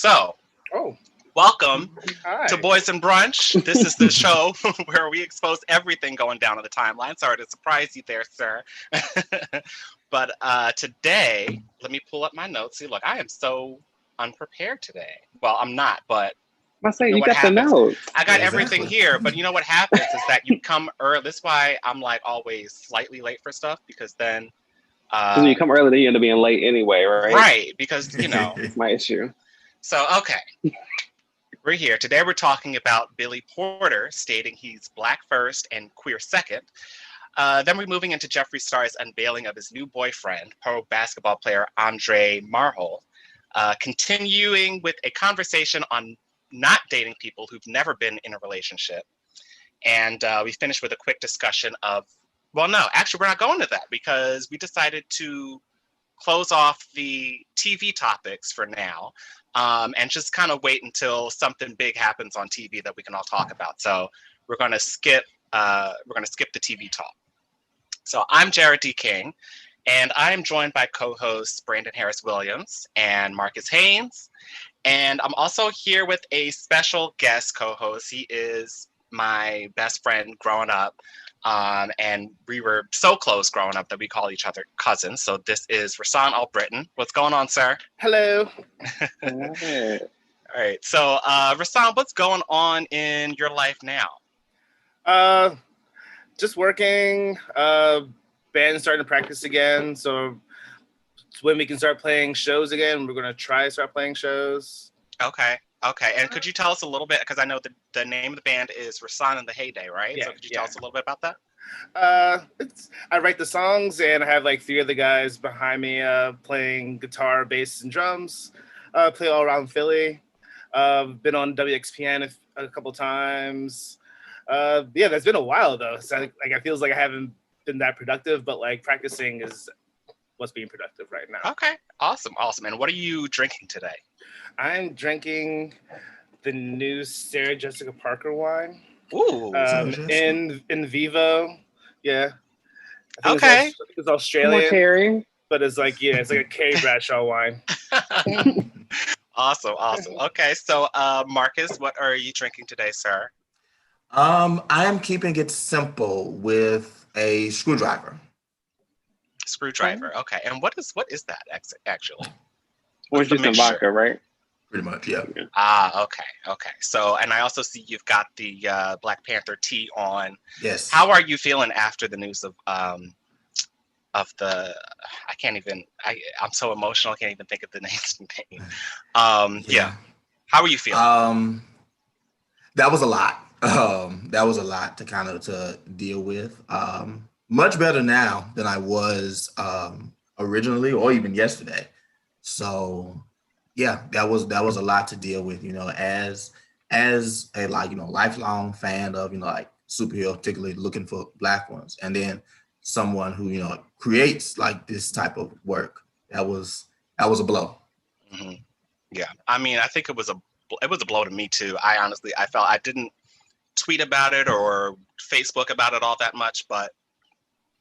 So, Oh, welcome to hi. Boys and Brunch. This is the show where we expose everything going down on the timeline. Sorry to surprise you there, sir. But today, let me pull up my notes. See, look, I am so unprepared today. Well, I'm not, but I you say know you what got the happens? notes. I got everything Exactly. here, but you know what happens is that you come early. That's why I'm like always slightly late for stuff because then, Because when uh, you come early, then you end up being late anyway, right? right, because, That's my issue. So, okay. We're here. Today we're talking about Billy Porter stating he's black first and queer second. Then we're moving into Jeffree Star's unveiling of his new boyfriend, pro basketball player Andre Marhold. Continuing with a conversation on not dating people who've never been in a relationship. And we finished with a quick discussion of, well, no, actually, we're not going to that because we decided to close off the TV topics for now, and just kind of wait until something big happens on TV that we can all talk about. So we're gonna skip the TV talk. So I'm Jarrod D. King, and I am joined by co-hosts Brandon Harris Williams and Marcus Haynes. And I'm also here with a special guest co-host. He is my best friend growing up. And we were so close growing up that we call each other cousins. So this is Rasan Allbritton. What's going on, sir? Hello. Alright. All right. So, Rasan, what's going on in your life now? Uh, just working. Band starting to practice again. So when we can start playing shows again, we're gonna try to start playing shows. Okay. Okay. And could you tell us a little bit, because I know the name of the band is Rasan and the Heyday, right? Yeah, So could you tell us a little bit about that? I write the songs and I have like three of the guys behind me playing guitar, bass, and drums. Play all around Philly. Been on WXPN a couple times. Yeah, that's been a while though. So I feels like I haven't been that productive, but like practicing is what's being productive right now. Okay. Awesome. Awesome. And what are you drinking today? I'm drinking the new Sarah Jessica Parker wine. Ooh. In Vivo. Yeah. I think Okay. it's Come on, Australian, Terry. but it's like a Carrie Bradshaw wine. Awesome. Awesome. Okay. So, Marcus, what are you drinking today, sir? I am keeping it simple with a screwdriver. Screwdriver. Okay. And what is that actually? Orange the juice and mixture? vodka, right? Pretty much, yeah. Ah, okay. Okay. So, and I also see you've got the Black Panther tee on. Yes. How are you feeling after the news of the I'm so emotional I can't even think of the name. Yeah. How are you feeling? That was a lot. That was a lot to kind of to deal with. Much better now than I was originally or even yesterday. So yeah, that was a lot to deal with, as a lifelong fan of, like superhero, particularly looking for black ones, and then someone who, creates like this type of work. That was a blow. Hmm. Yeah. I mean, I think it was a blow to me too. I felt I didn't tweet about it or Facebook about it all that much, but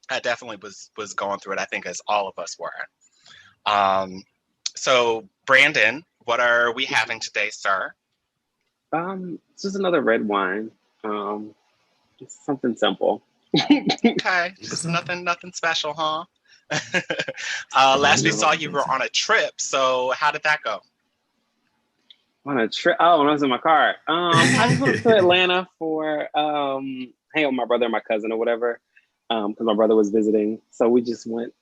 I definitely was going through it. I think as all of us were. So Brandon, what are we having today, sir? It's just another red wine. It's something simple. Okay, just nothing special, huh? Last we saw you were on a trip, so how did that go? On a trip. Oh, when I was in my car. I just went to Atlanta for hang out with my brother and my cousin or whatever. Because my brother was visiting. So we just went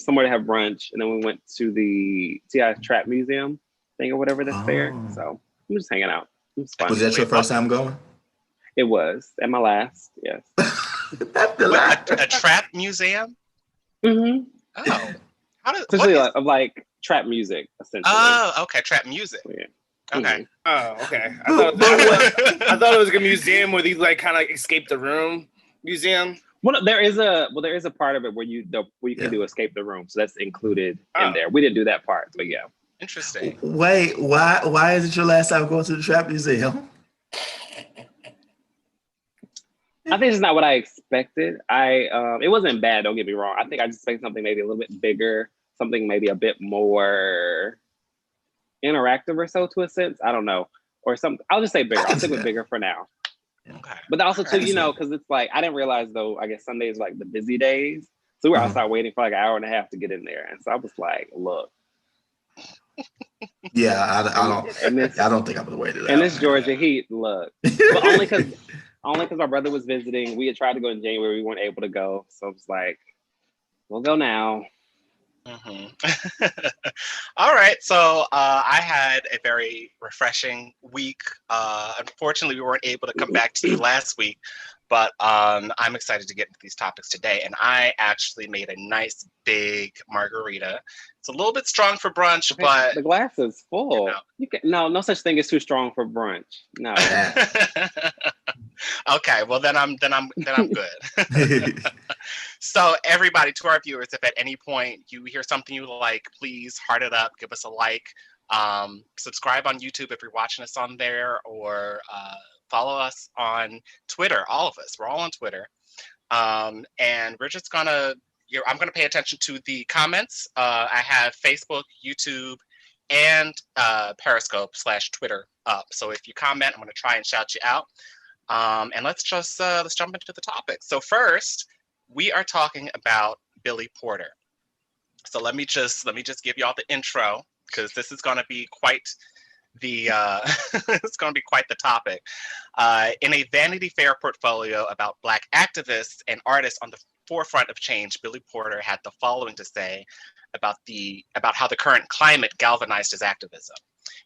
somewhere to have brunch, and then we went to the T.I. Trap Museum thing or whatever that's there. So I'm just hanging out. It was fun. Was that your first time going? It was. And my last, yes. That's the last. A trap museum? Mm-hmm. Oh. How does Essentially of like trap music, essentially. Oh, okay, trap music. Yeah. Okay. Oh, okay. I thought it was like a museum where you like kind of escape the room museum. Well, there is a part of it where you can do escape the room, so that's included in there. We didn't do that part, but yeah. Interesting. Wait, why is it your last time going to the trap museum? I think it's not what I expected. It wasn't bad, don't get me wrong. I think I just expected something maybe a little bit bigger, something maybe a bit more interactive or so to a sense. I don't know. Or something. I'll just say bigger. I'll stick with that. bigger for now. Okay. But also too, I because it's like, I didn't realize though, I guess Sundays like the busy days. So we were outside waiting for like an hour and a half to get in there. And so I was like, look. Yeah, I don't think I'm gonna wait it out. And this Georgia heat, look. But only because my brother was visiting. We had tried to go in January, we weren't able to go. So it was like, we'll go now. All right, so I had a very refreshing week. Unfortunately, we weren't able to come back to you last week, but I'm excited to get into these topics today. And I actually made a nice big margarita. It's a little bit strong for brunch, but the glass is full. You can, no such thing as too strong for brunch. No. Okay, well then I'm good. So everybody, to our viewers, if at any point you hear something you like, please heart it up, give us a like, subscribe on YouTube if you're watching us on there, or follow us on Twitter. All of us, we're all on Twitter, and we're just gonna. I'm gonna pay attention to the comments. I have Facebook, YouTube, and Periscope/Twitter up. So if you comment, I'm gonna try and shout you out. And let's jump into the topic. So first, we are talking about Billy Porter. So let me just give you all the intro, because this is going to be quite the it's going to be quite the topic. In a Vanity Fair portfolio about Black activists and artists on the forefront of change, Billy Porter had the following to say about how the current climate galvanized his activism.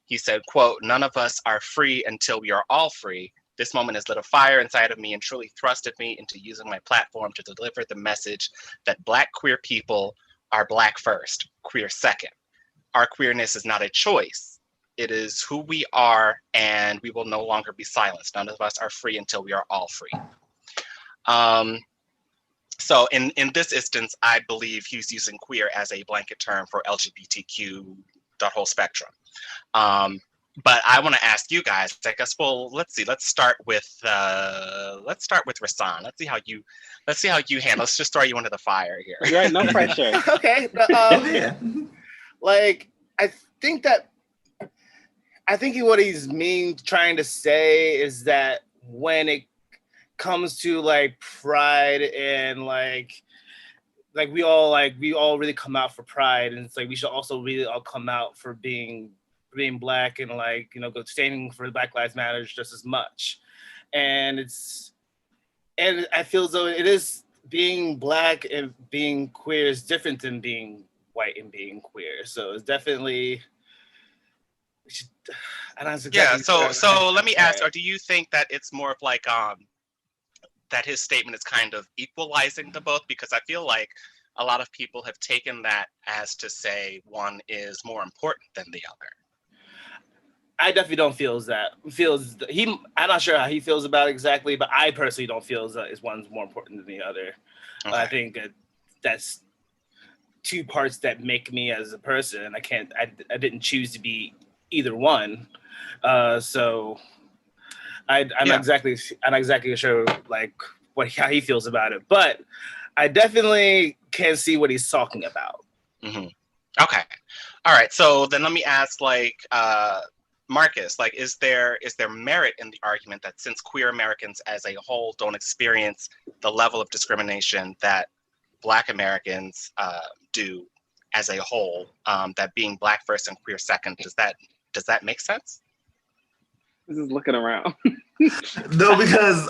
He said, quote, "None of us are free until we are all free. This moment has lit a fire inside of me and truly thrusted me into using my platform to deliver the message that Black queer people are Black first, queer second. Our queerness is not a choice. It is who we are, and we will no longer be silenced. None of us are free until we are all free." So in this instance, I believe he's using queer as a blanket term for LGBTQ, the whole spectrum. But I want to ask you guys, I guess, well, let's see. Let's start with Rasan. Let's see how you handle. Let's just throw you into the fire here. Right, no pressure. Okay. Like, I think what he's trying to say is that when it comes to like pride and like we all really come out for pride, and it's like we should also really all come out for being Black and like, standing for Black Lives Matter just as much. And I feel as though it is, being Black and being queer is different than being white and being queer. So it's definitely, so let me ask, or do you think that it's more of like that his statement is kind of equalizing the both? Because I feel like a lot of people have taken that as to say one is more important than the other. I definitely don't feel that. I'm not sure how he feels about it exactly, but I personally don't feel as one's more important than the other. Okay. I think that's two parts that make me as a person, and I didn't choose to be either one. So I'm not exactly sure like how he feels about it, but I definitely can see what he's talking about. Mm-hmm. Okay. All right. So then let me ask, Marcus, is there merit in the argument that since queer Americans as a whole don't experience the level of discrimination that Black Americans do as a whole, that being Black first and queer second, does that make sense? This is looking around. No, because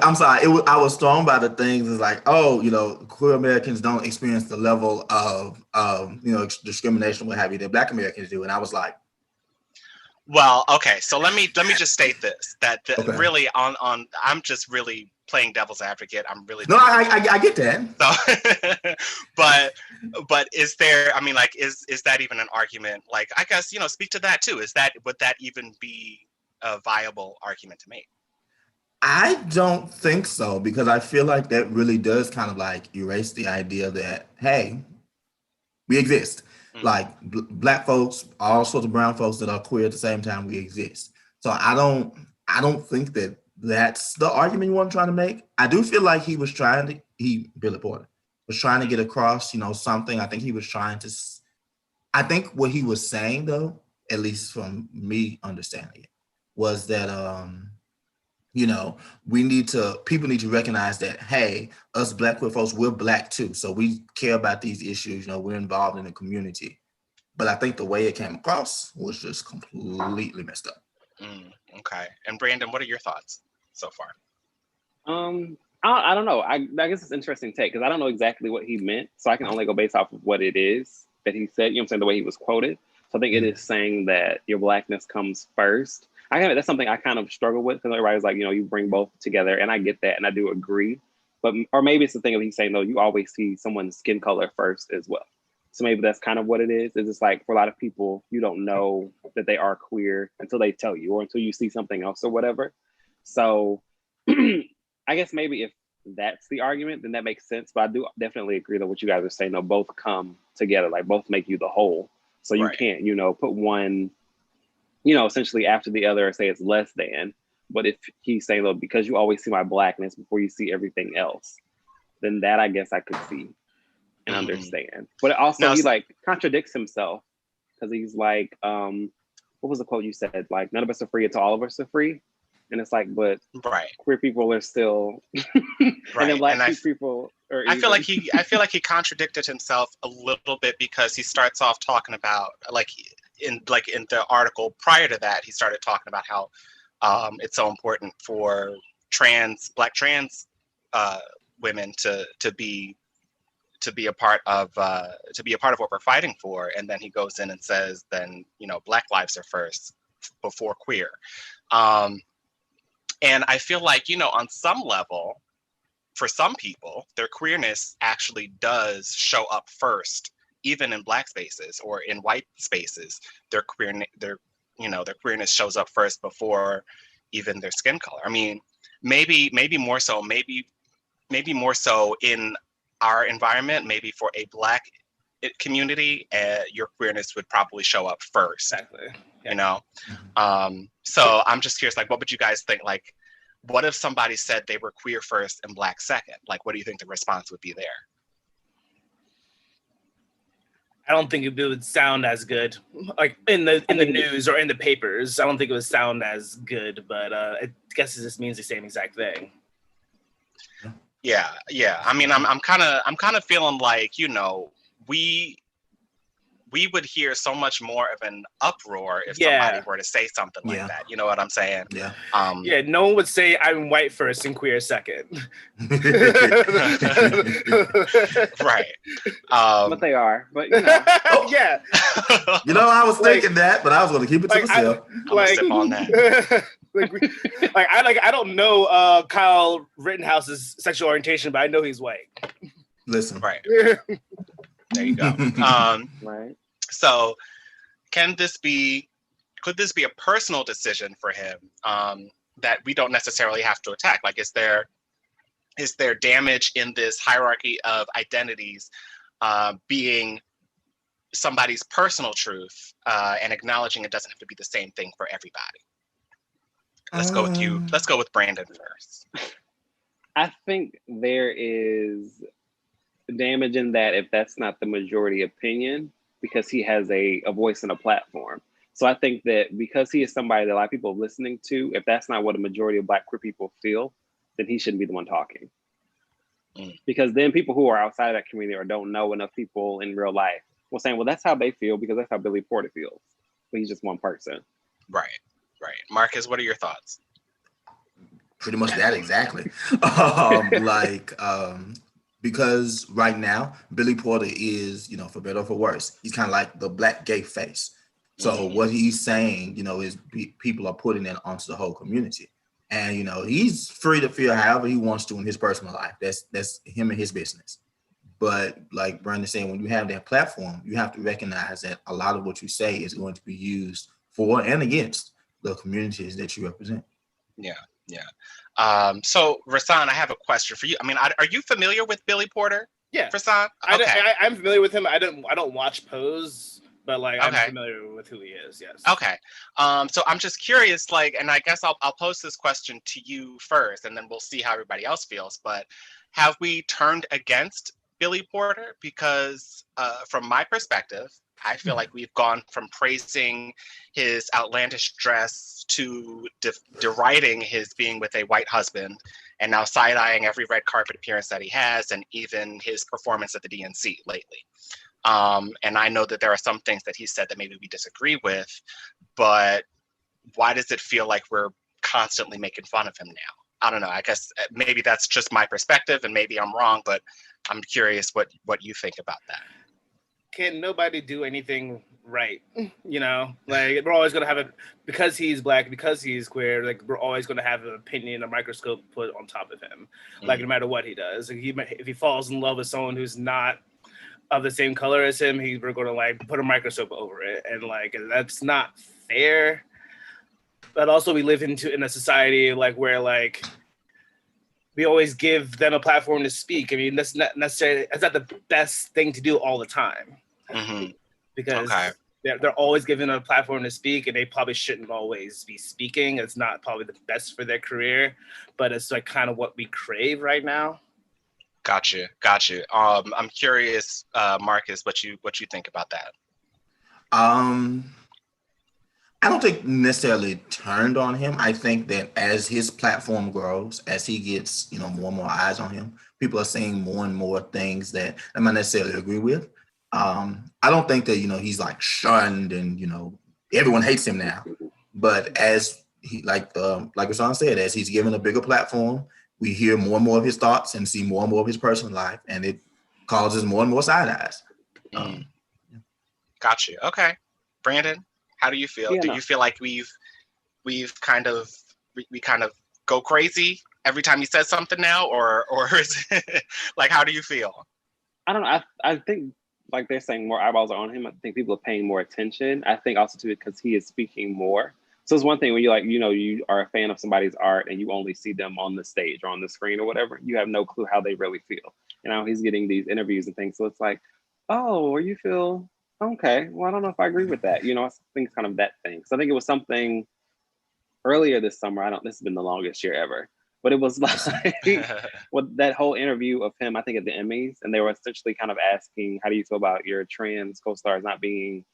I'm sorry. I was thrown by the things. It's like, queer Americans don't experience the level of discrimination, what have you, that Black Americans do, and I was like, well, okay. So let me just state this: really, I'm just really playing devil's advocate. I'm really I get that. So, but is there? I mean, is that even an argument? Like, I guess speak to that too. Would that even be a viable argument to make? I don't think so, because I feel like that really does kind of like erase the idea that, hey, we exist. Mm-hmm. Like Black folks, all sorts of brown folks that are queer at the same time, we exist. So I don't think that that's the argument you want to try to make. I do feel like Billy Porter was trying to get across, something. I think he was trying to I think what he was saying, though, at least from me understanding it, was that people need to recognize that, hey, us Black queer folks, we're Black too, so we care about these issues. We're involved in the community. But I think the way it came across was just completely messed up. Okay. And Brandon, what are your thoughts so far? I don't know. I guess it's an interesting take because I don't know exactly what he meant. So I can only go based off of what it is that he said, I'm saying, the way he was quoted. So I think it is saying that your Blackness comes first. That's something I kind of struggle with because everybody's like, you bring both together. And I get that. And I do agree. Or maybe it's the thing of he's saying, no, you always see someone's skin color first as well. So maybe that's kind of what it is. It's just like for a lot of people, you don't know that they are queer until they tell you or until you see something else or whatever. So I guess maybe if that's the argument, then that makes sense. But I do definitely agree that what you guys are saying, both come together, like both make you the whole. So you can't, put one, essentially after the other or say it's less than. But if he's saying, though, because you always see my Blackness before you see everything else, then that I guess I could see and understand. But also he like contradicts himself because he's like, what was the quote you said? Like, none of us are free until all of us are free. And it's like, but queer people are still, and then Black people are. I feel like he contradicted himself a little bit because he starts off talking about in the article prior to that, he started talking about how it's so important for Black trans women to be a part of what we're fighting for, and then he goes in and says, then Black lives are first before queer. And I feel like, on some level, for some people, their queerness actually does show up first, even in Black spaces or in white spaces. Their queerness shows up first before even their skin color. I mean, maybe more so in our environment, maybe for a Black community, your queerness would probably show up first. Exactly. So I'm just curious, what would you guys think? What if somebody said they were queer first and Black second? What do you think the response would be there? I don't think it would sound as good, in the news or in the papers. I don't think it would sound as good, but I guess it just means the same exact thing. Yeah. I mean, I'm kind of feeling like we would hear so much more of an uproar if somebody were to say something like that. You know what I'm saying? Yeah. No one would say I'm white first and queer second. Right. But they are. But yeah. I was thinking that, but I was going to keep it to myself. Sip on that. I don't know Kyle Rittenhouse's sexual orientation, but I know he's white. Listen. Right. There you go. Right. So could this be a personal decision for him that we don't necessarily have to attack? Is there damage in this hierarchy of identities being somebody's personal truth and acknowledging it doesn't have to be the same thing for everybody? Let's go with you. Let's go with Brandon first. I think there is damage in that if that's not the majority opinion, because he has a voice and a platform. So I think that because he is somebody that a lot of people are listening to, if that's not what a majority of Black queer people feel, then he shouldn't be the one talking. Because then people who are outside of that community or don't know enough people in real life will say, well, that's how they feel because that's how Billy Porter feels. But he's just one person. Right. Marcus, what are your thoughts? Pretty much that exactly. Because right now, Billy Porter is, for better or for worse, he's kind of like the Black gay face. So what he's saying, is people are putting it onto the whole community. And, he's free to feel however he wants to in his personal life. That's him and his business. But like Brandon said, when you have that platform, you have to recognize that a lot of what you say is going to be used for and against the communities that you represent. Yeah. So Rasan, I have a question for you. I mean, are you familiar with Billy Porter? Yeah. Rasan? Okay. I'm familiar with him. I don't watch Pose, but I'm familiar with who he is. Yes. Okay. So I'm just curious, and I guess I'll pose this question to you first, and then we'll see how everybody else feels. But have we turned against Billy Porter? Because from my perspective, I feel like we've gone from praising his outlandish dress to deriding his being with a white husband, and now side-eyeing every red carpet appearance that he has, and even his performance at the DNC lately. And I know that there are some things that he said that maybe we disagree with, but why does it feel like we're constantly making fun of him now? I don't know. I guess maybe that's just my perspective, and maybe I'm wrong, but I'm curious what you think about that. Can nobody do anything right? You know, like we're always gonna have because he's black, because he's queer. Like we're always gonna have an opinion, a microscope put on top of him. Like no matter what he does, if he falls in love with someone who's not of the same color as him, we're gonna like put a microscope over it, and like that's not fair. But also, we live in a society like where like we always give them a platform to speak. I mean, that's not necessarily, that's not the best thing to do all the time. Because they're always given a platform to speak, and they probably shouldn't always be speaking. It's not probably the best for their career, but it's like kind of what we crave right now. Got you. I'm curious, Marcus, what you think about that? I don't think necessarily turned on him. I think that as his platform grows, as he gets, more and more eyes on him, people are saying more and more things that I might necessarily agree with. I don't think that, he's like shunned and, everyone hates him now. But as he, like Rasan said, as he's given a bigger platform, we hear more and more of his thoughts and see more and more of his personal life, and it causes more and more side eyes. Got you. Okay. Brandon? How do you feel? Do you feel like we've kind of go crazy every time he says something now, or is it, like, how do you feel? I don't know. I think like they're saying more eyeballs are on him. I think people are paying more attention. I think also too because he is speaking more. So it's one thing when you are a fan of somebody's art and you only see them on the stage or on the screen or whatever. You have no clue how they really feel. He's getting these interviews and things. So it's like, oh, or you feel. Okay, well, I don't know if I agree with that. I think it's kind of that thing. So I think it was something earlier this summer. This has been the longest year ever, but it was like with that whole interview of him, I think at the Emmys, and they were essentially kind of asking, how do you feel about your trans co-stars not being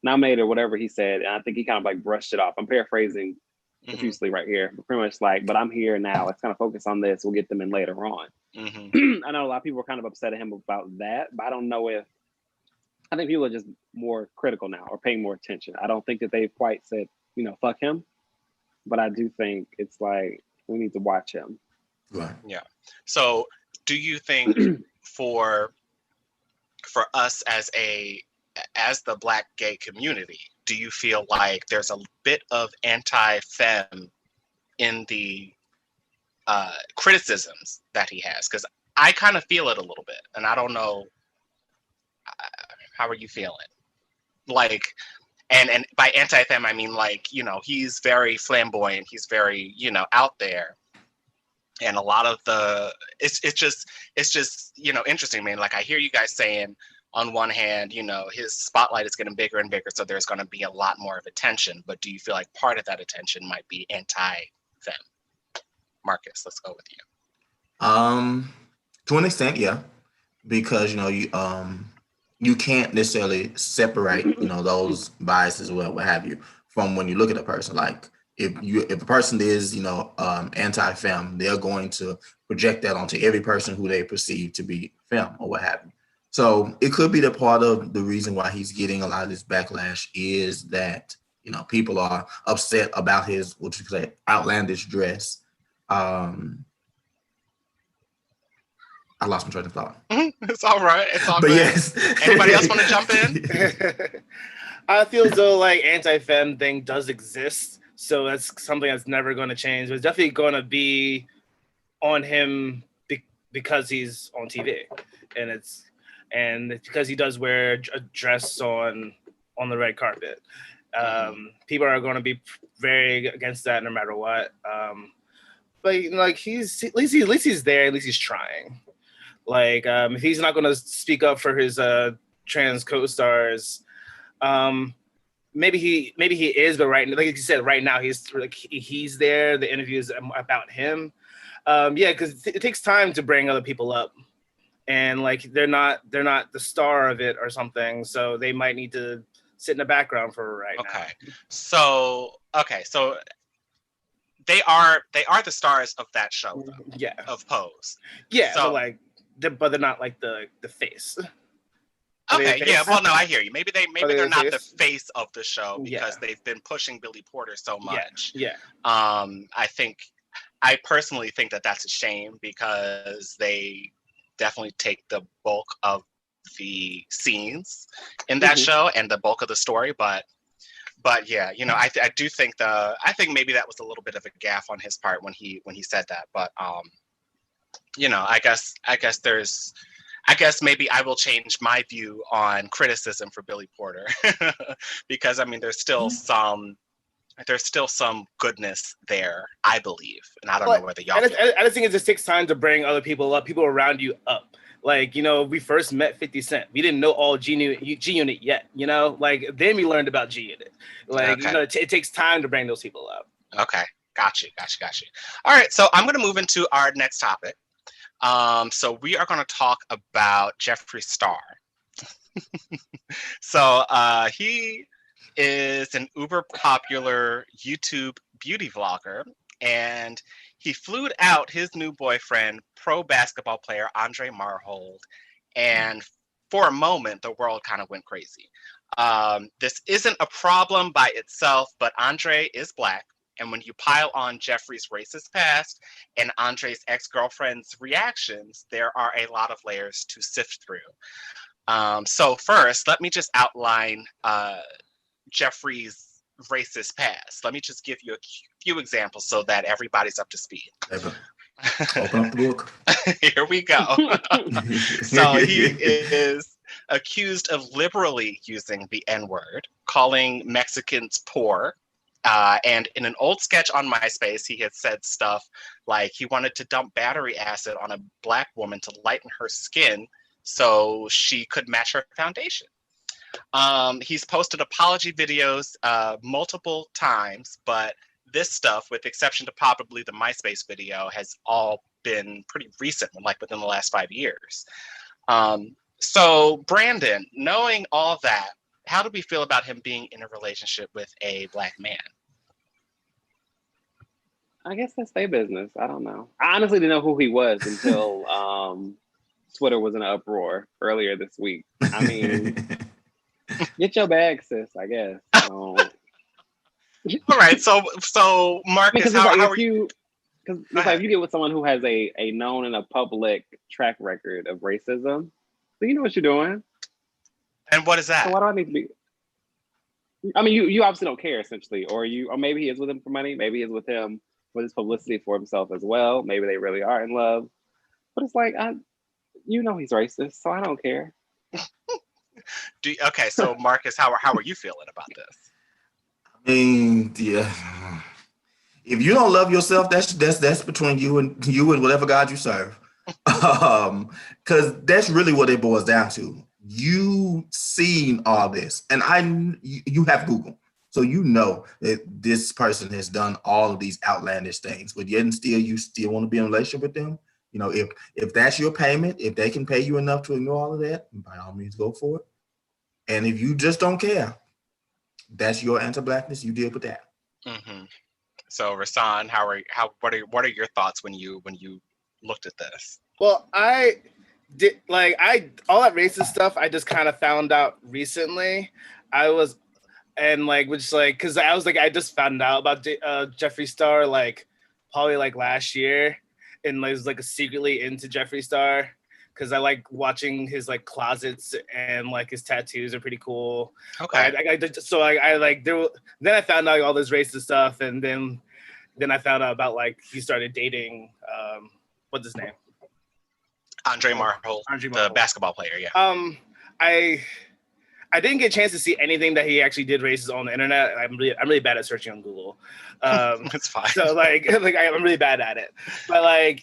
nominated or whatever he said. And I think he kind of like brushed it off. I'm paraphrasing profusely right here, but pretty much like, but I'm here now. Let's kind of focus on this. We'll get them in later on. I know a lot of people were kind of upset at him about that, but I don't know if, I think people are just more critical now or paying more attention. I don't think that they've quite said, fuck him. But I do think it's like, we need to watch him. Right. Yeah. So do you think for us as the Black gay community, do you feel like there's a bit of anti-femme in the criticisms that he has? Because I kind of feel it a little bit, and I don't know. How are you feeling? Like, and by anti-femme, I mean like, he's very flamboyant. He's very, out there. And a lot of it's just, interesting, man. Like I hear you guys saying on one hand, his spotlight is getting bigger and bigger. So there's going to be a lot more of attention. But do you feel like part of that attention might be anti-femme? Marcus, let's go with you. To an extent, yeah. Because, you can't necessarily separate, those biases or what have you from when you look at a person. Like if a person is, anti-femme, they're going to project that onto every person who they perceive to be femme or what have you. So it could be that part of the reason why he's getting a lot of this backlash is that, people are upset about his, what you say, outlandish dress. I lost my train of thought. It's all right. It's all but good. Yes. Anybody else want to jump in? I feel as though like anti-femme thing does exist. So that's something that's never going to change. It's definitely going to be on him because he's on TV. And it's because he does wear a dress on the red carpet. People are going to be very against that no matter what. But like at least he's there. At least he's trying. Like if he's not going to speak up for his trans co-stars, maybe he is. But like you said, right now he's there. The interview is about him. Because it takes time to bring other people up. and like they're not the star of it or something, so they might need to sit in the background for now. So they are the stars of that show, though. Yeah. Of Pose. Yeah, so, but they're not like the face. Okay, yeah, well, no, I hear you. Maybe they're not the face of the show because they've been pushing Billy Porter so much. Yeah. I personally think that that's a shame because they definitely take the bulk of the scenes in that show and the bulk of the story, but yeah, you know, I do think maybe that was a little bit of a gaffe on his part when he said that, but you know, I guess maybe I will change my view on criticism for Billy Porter because I mean there's still some goodness there, I believe, and I don't know whether y'all. I just think it just takes time to bring other people up, people around you up. Like, you know, we first met 50 Cent. We didn't know all G Unit yet, you know? Like, then we learned about G Unit. Like, you know, it takes time to bring those people up. Okay, got you. All right, so I'm going to move into our next topic. So we are going to talk about Jeffree Star. So he is an uber popular YouTube beauty vlogger, and he flew out his new boyfriend, pro basketball player Andre Marhold, and for a moment, the world kind of went crazy. This isn't a problem by itself, but Andre is Black, and when you pile on Jeffree's racist past and Andre's ex-girlfriend's reactions, there are a lot of layers to sift through. So first, let me just outline Jeffree's racist past. Let me just give you a few examples so that everybody's up to speed. Open up the book. Here we go. So he is accused of liberally using the N-word, calling Mexicans poor. And in an old sketch on MySpace, he had said stuff like he wanted to dump battery acid on a Black woman to lighten her skin so she could match her foundation. He's posted apology videos multiple times, but this stuff, with the exception to probably the MySpace video, has all been pretty recent, like within the last 5 years. So Brandon, knowing all that, how do we feel about him being in a relationship with a Black man? I guess that's their business. I don't know. I honestly didn't know who he was until Twitter was in an uproar earlier this week. I mean, get your bag, sis, I guess. All right. So Marcus, how are you? Because if you get with someone who has a known and a public track record of racism, so you know what you're doing. And what is that? So why do I need to be? I mean, you obviously don't care, essentially, or maybe he is with him for money, maybe he is with him for his publicity for himself as well. Maybe they really are in love, but it's like he's racist, so I don't care. Okay, so Marcus, how are you feeling about this? I mean, yeah. If you don't love yourself, that's between you and whatever God you serve. Because that's really what it boils down to. You seen all this, and you have Google, so you know that this person has done all of these outlandish things, but yet and still you still want to be in a relationship with them. You know, if that's your payment, if they can pay you enough to ignore all of that, by all means go for it. And if you just don't care, that's your anti-Blackness. You deal with that. Mm-hmm. So Rasan, what are your thoughts when you looked at this? Well, I did all that racist stuff. I just kind of found out recently. I just found out about Jeffree Star probably last year, and I was secretly into Jeffree Star because I like watching his closets, and his tattoos are pretty cool. Okay. Then I found out all this racist stuff, and then I found out about he started dating what's his name? Andre Marhold, the basketball player. Yeah. I didn't get a chance to see anything that he actually did racist on the internet. I'm really bad at searching on Google. That's fine. So I'm really bad at it. But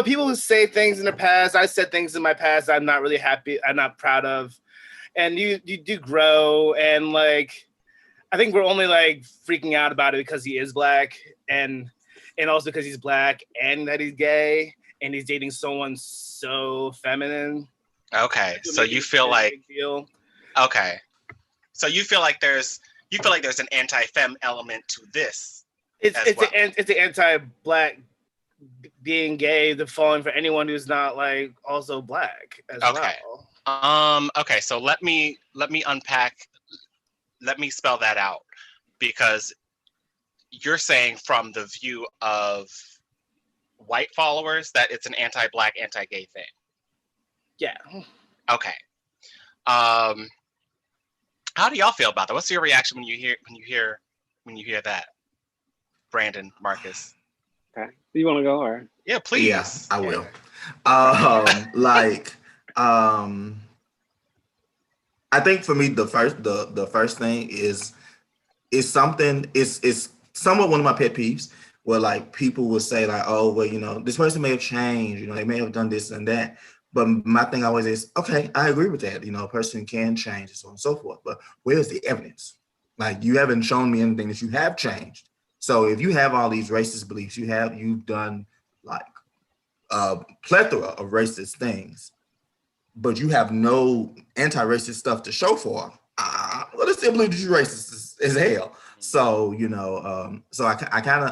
people who say things in the past, I said things in my past I'm not really happy, I'm not proud of. And you do grow, and I think we're only freaking out about it because he is Black, and also because he's Black and that he's gay and he's dating someone so feminine. Okay, so you feel like okay, so you feel like there's an anti-fem element to this. It's the anti-black being gay, the falling for anyone who's not like also black as well. Okay, so let me unpack. Let me spell that out, because you're saying from the view of white followers that it's an anti-black, anti-gay thing. Yeah. Okay. How do y'all feel about that? What's your reaction when you hear that? Brandon, Marcus. Okay. You want to go or? Yeah, please. Yeah, I will. I think for me the first thing is something is somewhat one of my pet peeves where like people will say like, oh well, you know, this person may have changed, you know, they may have done this and that. But my thing always is, okay, I agree with that. You know, a person can change and so on and so forth. But where's the evidence? Like you haven't shown me anything that you have changed. So if you have all these racist beliefs, you've done like a plethora of racist things, but you have no anti-racist stuff to show for. Well, I still believe that you're racist as hell. So you know, so I kind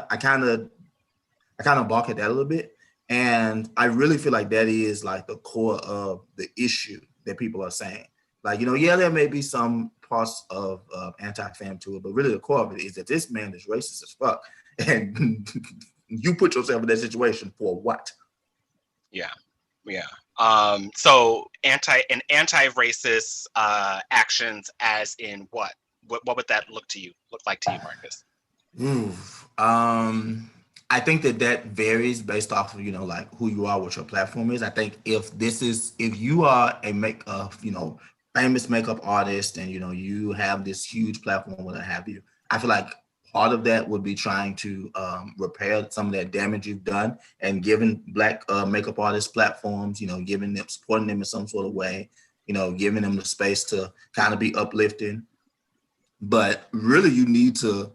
of balk at that a little bit, and I really feel like that is like the core of the issue that people are saying. Like, you know, yeah, there may be some parts of anti-fam to it, but really the core of it is that this man is racist as fuck, and you put yourself in that situation for what? Yeah. So anti-racist actions, as in what? What would that look like to you, Marcus? I think that varies based off of, you know, like who you are, what your platform is. I think if you are a famous makeup artist and, you know, you have this huge platform, what have you, I feel like part of that would be trying to repair some of that damage you've done and giving Black makeup artists platforms, you know, supporting them in some sort of way, you know, giving them the space to kind of be uplifting. But really, you need to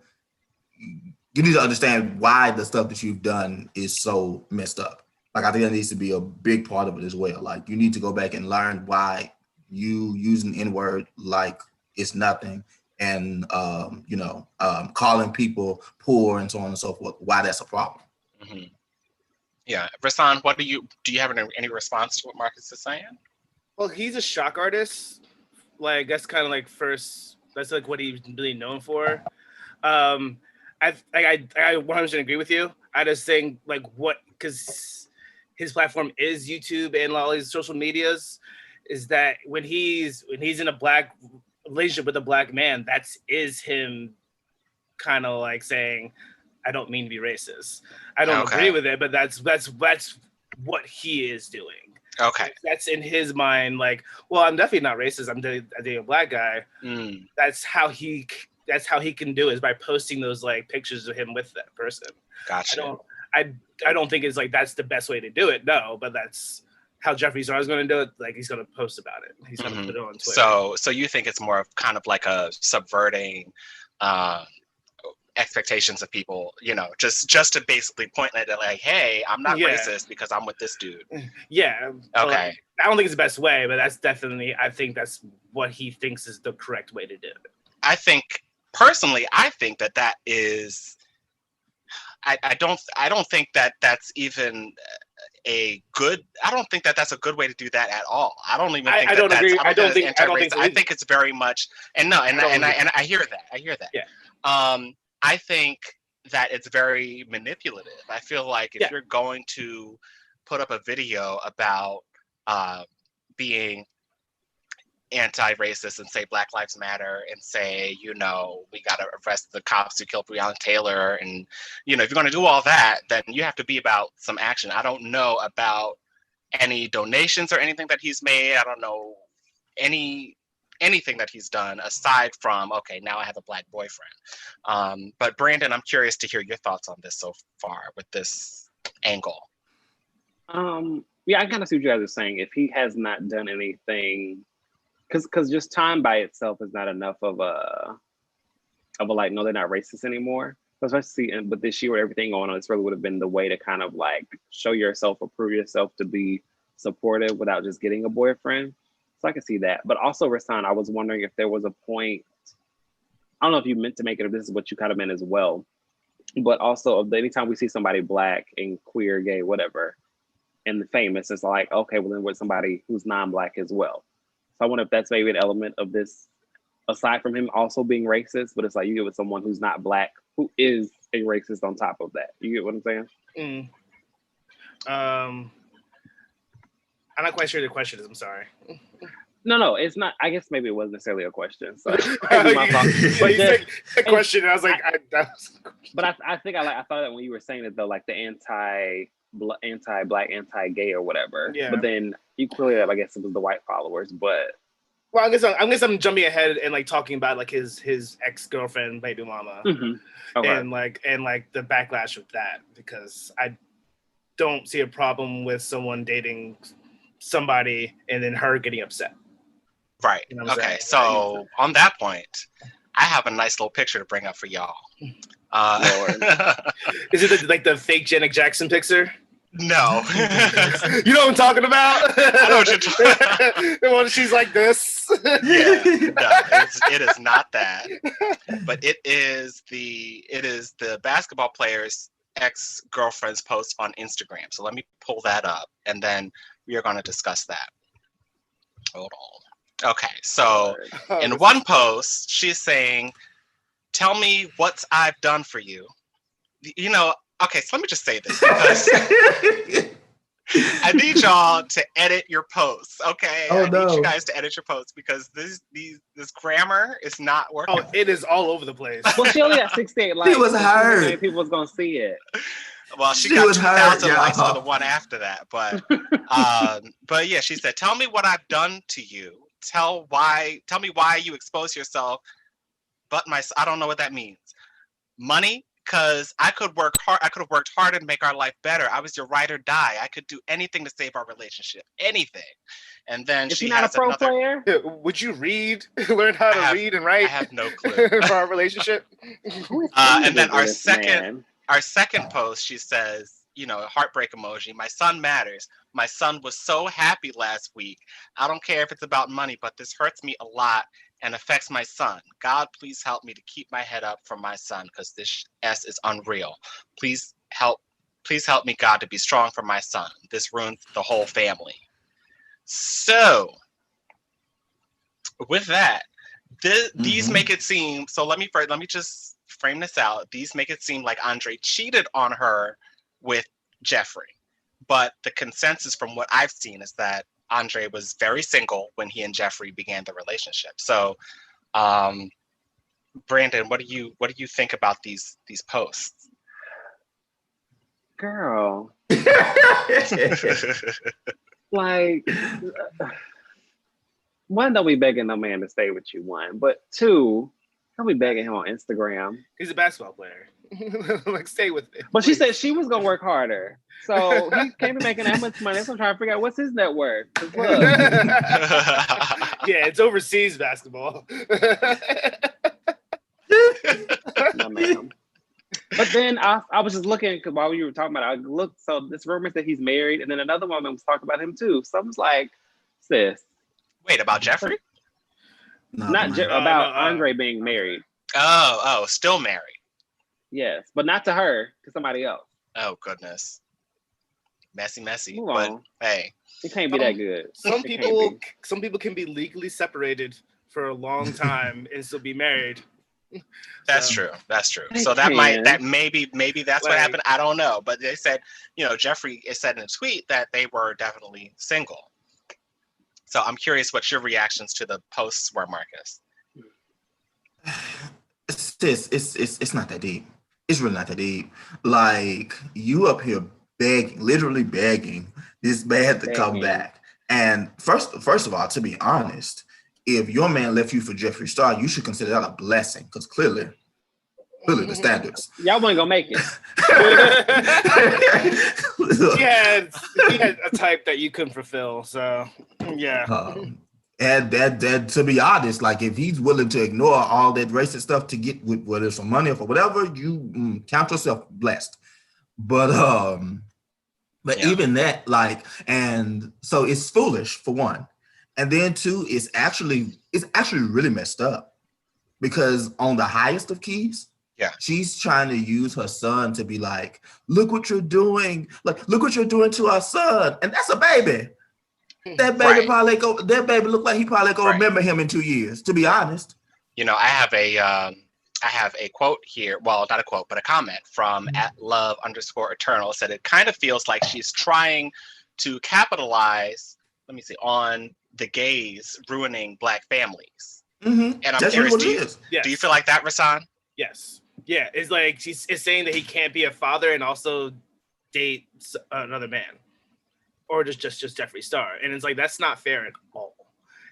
understand why the stuff that you've done is so messed up. Like, I think that needs to be a big part of it as well. Like, you need to go back and learn why you using the N-word like it's nothing, and calling people poor and so on and so forth, why that's a problem. Mm-hmm. Yeah, Rasan, do you have any response to what Marcus is saying? Well, he's a shock artist. Like, that's kind of like that's like what he's really known for. I 100% agree with you. I just think like because his platform is YouTube and all these social medias, is that when he's in a Black relationship with a Black man, is him kind of like saying, I don't mean to be racist. I don't agree with it, but that's what he is doing. Okay. That's in his mind, like, well, I'm definitely not racist. I'm dating a Black guy. That's how he can do it, is by posting those like pictures of him with that person. Gotcha. I don't think it's like that's the best way to do it. No, but that's how Jeffree Star is going to do it. Like, he's going to post about it. He's going to put it on Twitter. So you think it's more of kind of like a subverting expectations of people, you know, just to basically point at it like, hey, I'm not racist because I'm with this dude. Yeah. Okay. I don't think it's the best way, but that's definitely, I think that's what he thinks is the correct way to do it. I think that is, I don't think that that's even a good, I don't think that that's a good way to do that at all. I don't even think I think it's very much, and I hear that. Yeah. I think that it's very manipulative. I feel like if you're going to put up a video about being anti-racist and say Black Lives Matter and say, you know, we got to arrest the cops who killed Breonna Taylor, and, you know, if you're going to do all that, then you have to be about some action. I don't know about any donations or anything that he's made. I don't know anything that he's done aside from, okay, now I have a Black boyfriend. But Brandon, I'm curious to hear your thoughts on this so far with this angle. Yeah, I kind of see what you guys are saying. If he has not done anything, because just time by itself is not enough of a like, no, they're not racist anymore. especially but this year with everything going on, this really would have been the way to kind of like show yourself or prove yourself to be supportive without just getting a boyfriend. So I can see that. But also, Rasan, I was wondering if there was a point, I don't know if you meant to make it, if this is what you kind of meant as well, but also of anytime we see somebody Black and queer, gay, whatever, and the famous, it's like, okay, well then with somebody who's non-Black as well. So I wonder if that's maybe an element of this, aside from him also being racist, but it's like you get with someone who's not Black, who is a racist on top of that. You get what I'm saying? I'm not quite sure the question is. I'm sorry. No, it's not. I guess maybe it wasn't necessarily a question. So maybe my fault. But a question. I was like, that was a question. But I think I thought that when you were saying it though, like the anti-Black, anti-gay or whatever. Yeah. But then you clearly have, I guess it was the white followers, but. Well, I guess I'm jumping ahead and like talking about like his ex-girlfriend, baby mama, Okay. and like the backlash of that, because I don't see a problem with someone dating somebody and then her getting upset. Right. You know what I'm Okay. saying? So on that point, I have a nice little picture to bring up for y'all. Is it like the fake Janet Jackson picture? No. You know what I'm talking about? I know what you're talking about. When she's like this. Yeah. No, it is not that. But it is the basketball player's ex-girlfriend's post on Instagram. So let me pull that up and then we are going to discuss that. Hold on. Okay. So in one post, she's saying, "Tell me what I've done for you." You know, okay, so let me just say this because I need y'all to edit your posts, okay? Oh, I need you guys to edit your posts because this grammar is not working. Oh, it is all over the place. Well, she only got 68 likes. She was hurt. Many people was gonna see it. Well, she She got was 2,000 hurt, likes y'all. for the one after that, but yeah, she said, "Tell me what I've done to you. Tell me why you expose yourself, but I don't know what that means. Money? Because I could work hard. I could have worked hard and make our life better. I was your ride or die. I could do anything to save our relationship. Anything." And then Is she she not a has pro another. player? Would you learn how to read and write? I have no clue. For our relationship. And then our This second man. post, she says, you know, heartbreak emoji. "My son matters. My son was so happy last week. I don't care if it's about money, but this hurts me a lot and affects my son. God, please help me to keep my head up for my son because this S is unreal. Please help me, God, to be strong for my son. This ruins the whole family." So with that, these make it seem, so let me just frame this out. These make it seem like Andre cheated on her with Jeffree. But the consensus from what I've seen is that Andre was very single when he and Jeffree began the relationship. So, Brandon, what do you think about these posts? Girl. Like, one, don't be begging no man to stay with you, one. But two, don't be begging him on Instagram. He's a basketball player. Like, stay with it. But she said she was gonna work harder. So he can't be making that much money. So I'm trying to figure out what's his net worth. 'Cause look, Yeah, it's overseas basketball. no, ma'am. But then I was just looking because while we were talking about it, I looked. So this rumor that he's married, and then another woman was talking about him too. So I was like, sis, Wait, about Jeffree? about Andre being married. Oh, still married. Yes, but not to her, to somebody else. Oh goodness, messy. Move But on. hey, It can't be that good. Some It can't people can be legally separated for a long time and still be married. that's So- true. They So maybe that's what Like- happened. I don't know, but they said, you know, Jeffree said in a tweet that they were definitely single. So I'm curious what your reactions to the posts were, Marcus. It's not that deep. It's really not that deep. Like, you up here literally begging this man to come back. And first of all, to be honest, if your man left you for Jeffree Star, you should consider that a blessing because clearly the standards. Y'all wasn't gonna make it. He had a type that you couldn't fulfill. So yeah. And that to be honest, like if he's willing to ignore all that racist stuff to get with whether it's for money or for whatever, you count yourself blessed. But even that, like, and so it's foolish for one, and then two, it's actually really messed up because on the highest of keys, she's trying to use her son to be like, look what you're doing, like look what you're doing to our son, and that's a baby. That baby probably that baby look like he probably gonna remember him in 2 years. To be honest, you know, I have a quote here. Well, not a quote, but a comment from @love_eternal. Said it kind of feels like she's trying to capitalize. Let me see, on the gays ruining Black families. Mm-hmm. And I'm curious, do you feel like that, Rasan? Yes. Yeah, it's like it's saying that he can't be a father and also date another man, or just Jeffree Star, and it's like that's not fair at all.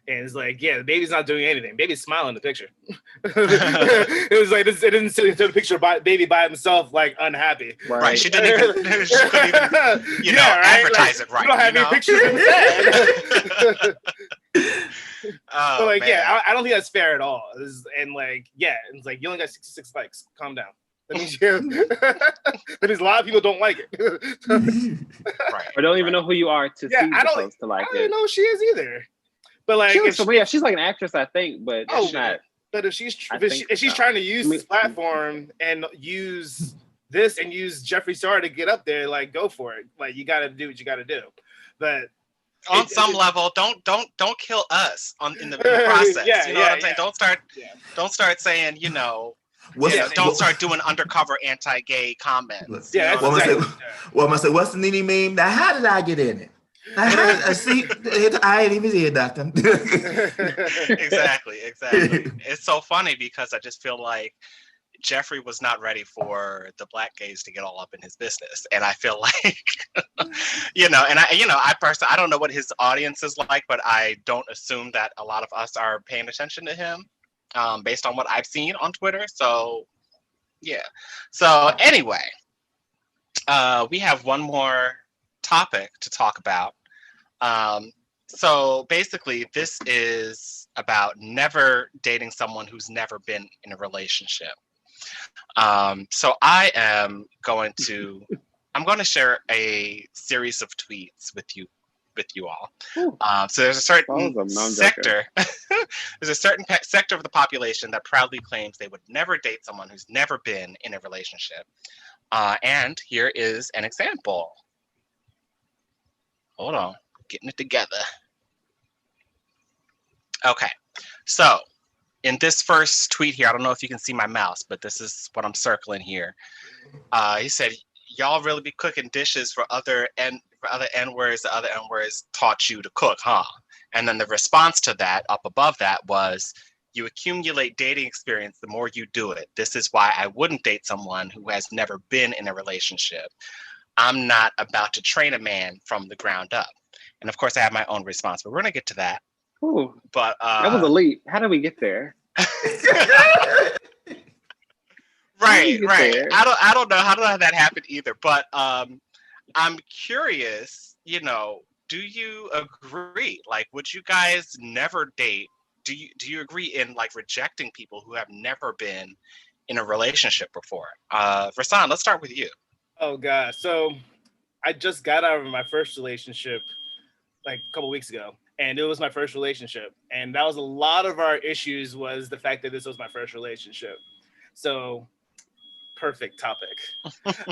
And it's like, yeah, the baby's not doing anything. Baby's smiling in the picture. It was like it didn't sit into the picture of baby by himself, like unhappy. Right. She couldn't even advertise it right. You don't have any pictures of that. So like, man. Yeah, I don't think that's fair at all. And like, yeah, it's like you only got 66 likes. Calm down. That means that means a lot of people don't like it. Or don't even know who you are to see supposed to like it. I don't even know who she is either. But like, she's like an actress, I think. But it's not. But if she's trying to use this platform and use this and use Jeffree Star to get up there, like go for it. Like you got to do what you got to do. But on some level, don't kill us in the process. You know what I'm saying? Don't start saying, you know. Don't start doing undercover anti-gay comments. Yeah, I'm gonna say, what's the Nene meme? Now, how did I get in it? I ain't even see it, doctor. Exactly. It's so funny because I just feel like Jeffree was not ready for the Black gays to get all up in his business, and I feel like, I personally, I don't know what his audience is like, but I don't assume that a lot of us are paying attention to him. Based on what I've seen on Twitter. So, yeah. So, anyway, we have one more topic to talk about. So, basically, this is about never dating someone who's never been in a relationship. So, I'm going to share a series of tweets with you all. So there's a certain sector there's a certain sector of the population that proudly claims they would never date someone who's never been in a relationship. And here is an example. Hold on, getting it together. Okay, so in this first tweet here, I don't know if you can see my mouse, but this is what I'm circling here. He said, y'all really be cooking dishes for other N-words, the other N-words taught you to cook, huh? And then the response to that, up above that, was, you accumulate dating experience the more you do it. This is why I wouldn't date someone who has never been in a relationship. I'm not about to train a man from the ground up. And of course, I have my own response, but we're going to get to that. Ooh, but that was a leap. How did we get there? Right. I don't know how that happened either, but I'm curious, do you agree? Like, would you guys never date? Do you agree in like rejecting people who have never been in a relationship before? Rasan, let's start with you. Oh God. So I just got out of my first relationship like a couple weeks ago, and it was my first relationship. And that was a lot of our issues, was the fact that this was my first relationship. So perfect topic.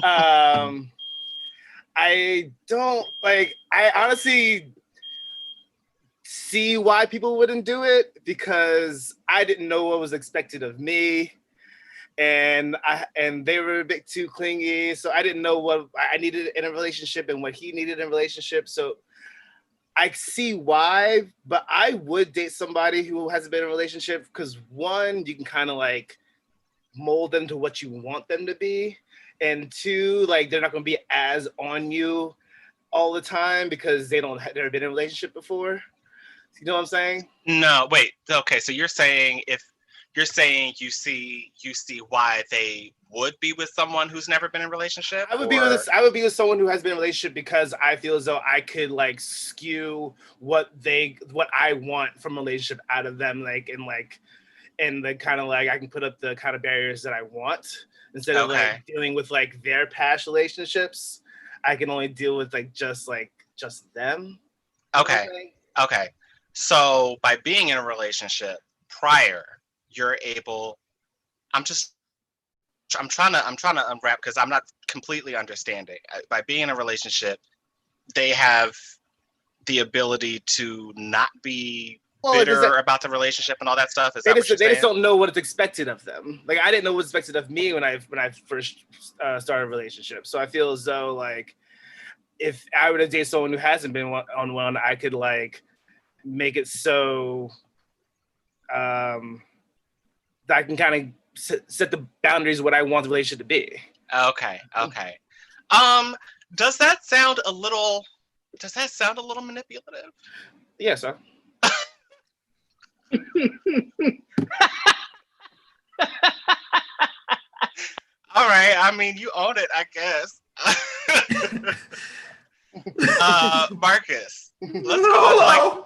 I honestly see why people wouldn't do it, because I didn't know what was expected of me, and they were a bit too clingy, so I didn't know what I needed in a relationship and what he needed in a relationship. So I see why, but I would date somebody who hasn't been in a relationship, because one, you can kind of like mold them to what you want them to be, and two, like they're not going to be as on you all the time because they've never been in a relationship before. You know what I'm saying? No, wait. Okay, so you're saying if you're saying you see why they would be with someone who's never been in a relationship? I would be with someone who has been in a relationship because I feel as though I could like skew what I want from a relationship out of them, and the kind of like I can put up the kind of barriers that I want instead of like dealing with like their past relationships. I can only deal with just them. Okay. So by being in a relationship prior, you're able. I'm trying to unwrap because I'm not completely understanding. By being in a relationship, they have the ability to not be bitter about the relationship and all that stuff. They just don't know what is expected of them. Like I didn't know what was expected of me when I first started a relationship. So I feel as though like if I were to date someone who hasn't been on one, I could like make it so that I can kind of set the boundaries of what I want the relationship to be. Okay. Does that sound a little manipulative? Yeah, sir. All right. I mean, you own it, I guess. Marcus, let's go.